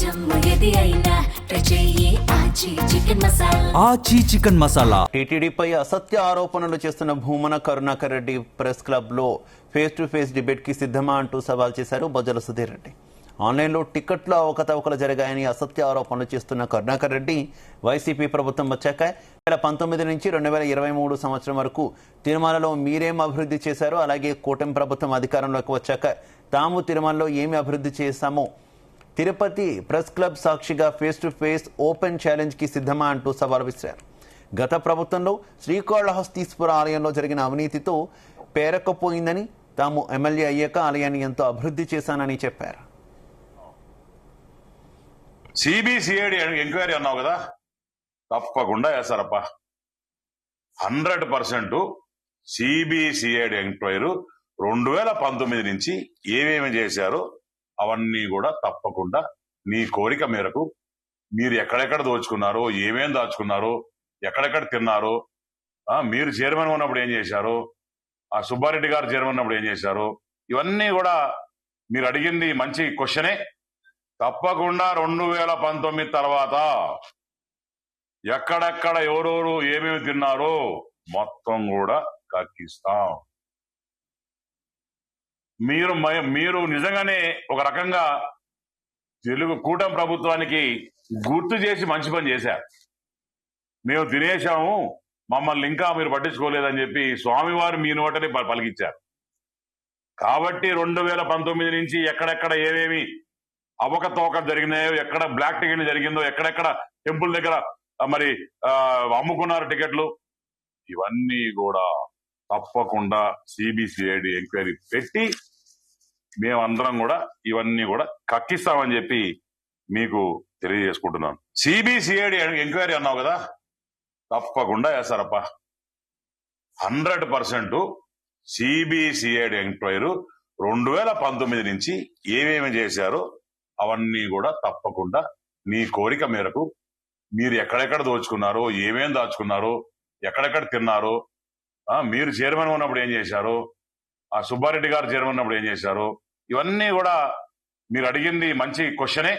జమ్ము ఏది అయినా ట్రై చెయ్యి ఆచి చికెన్ మసాలా. ఆచి చికెన్ మసాలా. టీటీడీపై అసత్య ఆరోపణలు చేస్తున్న భూమన కరుణాకర్ రెడ్డి ప్రెస్ క్లబ్ లో ఫేస్ టు ఫేస్ డిబేట్ కి సిద్ధమా అంటూ సవాల్ చేశారు బొజ్జల సుధీర్ రెడ్డి. ఆన్లైన్లో టికెట్లు అవకతవకలు జరిగాయని అసత్య ఆరోపణలు చేస్తున్న కరుణాకర్ రెడ్డి వైసీపీ ప్రభుత్వం వచ్చాక 2019 నుంచి 2023 సంవత్సరం వరకు తిరుమలలో మీరేం అభివృద్ధి చేశారో, అలాగే కూటమి ప్రభుత్వం అధికారంలోకి వచ్చాక తాము తిరుమలలో ఏమి అభివృద్ధి చేశామో తిరుపతి ప్రెస్ క్లబ్ సాక్షిగా face to face open challenge కి సిద్ధమా అంటూ సవాల్ విసిరారు. గత ప్రభుత్వంలో శ్రీకాళహస్తీశ్వర ఆలయంలో జరిగిన అవినీతితో పేరకపోయిందని, తాము ఎమ్మెల్యే అయ్యాక ఆలయాన్ని ఎంతో అభివృద్ధి చేశానని చెప్పారు. సిబిసిఐడి ఎంక్వైరీ అన్నావు కదా, తప్పకుండా వేస్తారప్ప. 100% సిబిసిఐడి ఎంక్వైరీ 2019 నుంచి ఏమేమి చేశారో అవన్నీ కూడా తప్పకుండా నీ కోరిక మేరకు మీరు ఎక్కడెక్కడ దోచుకున్నారో, ఏమేం దాచుకున్నారో, ఎక్కడెక్కడ తిన్నారో, మీరు చైర్మన్ ఉన్నప్పుడు ఏం చేశారో, ఆ సుబ్బారెడ్డి గారు చైర్మన్ ఉన్నప్పుడు ఏం చేశారో, ఇవన్నీ కూడా మీరు అడిగింది మంచి క్వశ్చనే. తప్పకుండా 2019 తర్వాత ఎక్కడెక్కడ ఎవరెవరు ఏమేమి తిన్నారో మొత్తం కూడా కక్కిస్తాం. మీరు నిజంగానే ఒక రకంగా తెలుగు కూటమి ప్రభుత్వానికి గుర్తు చేసి మంచి పని చేశారు. మేము తినేశాము, మమ్మల్ని ఇంకా మీరు పట్టించుకోలేదని చెప్పి స్వామివారు మీ నోటనే పలికిచ్చారు. కాబట్టి 2019 నుంచి ఎక్కడెక్కడ ఏమేమి అవకతవక జరిగినాయో, ఎక్కడ బ్లాక్ టికెట్ జరిగిందో, ఎక్కడెక్కడ టెంపుల్ దగ్గర మరి అమ్ముకున్నారు టికెట్లు, ఇవన్నీ కూడా తప్పకుండా సిబిసిఐడి ఎంక్వైరీ పెట్టి మేమందరం కూడా ఇవన్నీ కూడా కక్కిస్తామని చెప్పి మీకు తెలియజేసుకుంటున్నాను. సిబిసిఐడి ఎంక్వైరీ అన్నావు కదా, తప్పకుండా వేస్తారప్ప. 100% సిబిసిఐడి ఎంక్వైరీ 2019 నుంచి ఏమేమి చేశారో అవన్నీ కూడా తప్పకుండా నీ కోరిక మేరకు మీరు ఎక్కడెక్కడ దోచుకున్నారో, ఏమేం దాచుకున్నారో, ఎక్కడెక్కడ తిన్నారో, మీరు చైర్మన్ ఉన్నప్పుడు ఏం చేశారో, ఆ సుబ్బారెడ్డి గారు చైర్మన్ ఉన్నప్పుడు ఏం చేశారో, ఇవన్నీ కూడా మీరు అడిగింది మంచి క్వశ్చనే.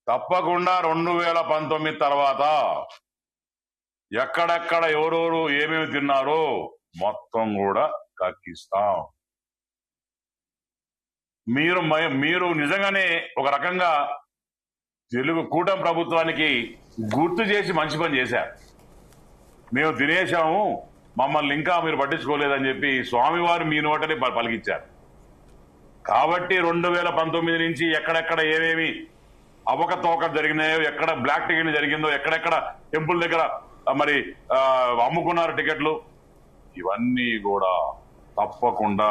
తప్పకుండా 2019 తర్వాత ఎక్కడెక్కడ ఎవరెవరు ఏమేమి తిన్నారో మొత్తం కూడా కక్కిస్తాం. మీరు నిజంగానే ఒక రకంగా తెలుగు కూటమి ప్రభుత్వానికి గుర్తు చేసి మంచి పని చేశారు. మేము తినేశాము, మమ్మల్ని ఇంకా మీరు పట్టించుకోలేదని చెప్పి స్వామివారు మీ నోటనే పలికిచ్చారు. కాబట్టి 2019 నుంచి ఎక్కడెక్కడ ఏమేమి అవకతవక జరిగినాయో, ఎక్కడ బ్లాక్ టికెట్ జరిగిందో, ఎక్కడెక్కడ టెంపుల్ దగ్గర మరి అమ్ముకున్నారు టికెట్లు, ఇవన్నీ కూడా తప్పకుండా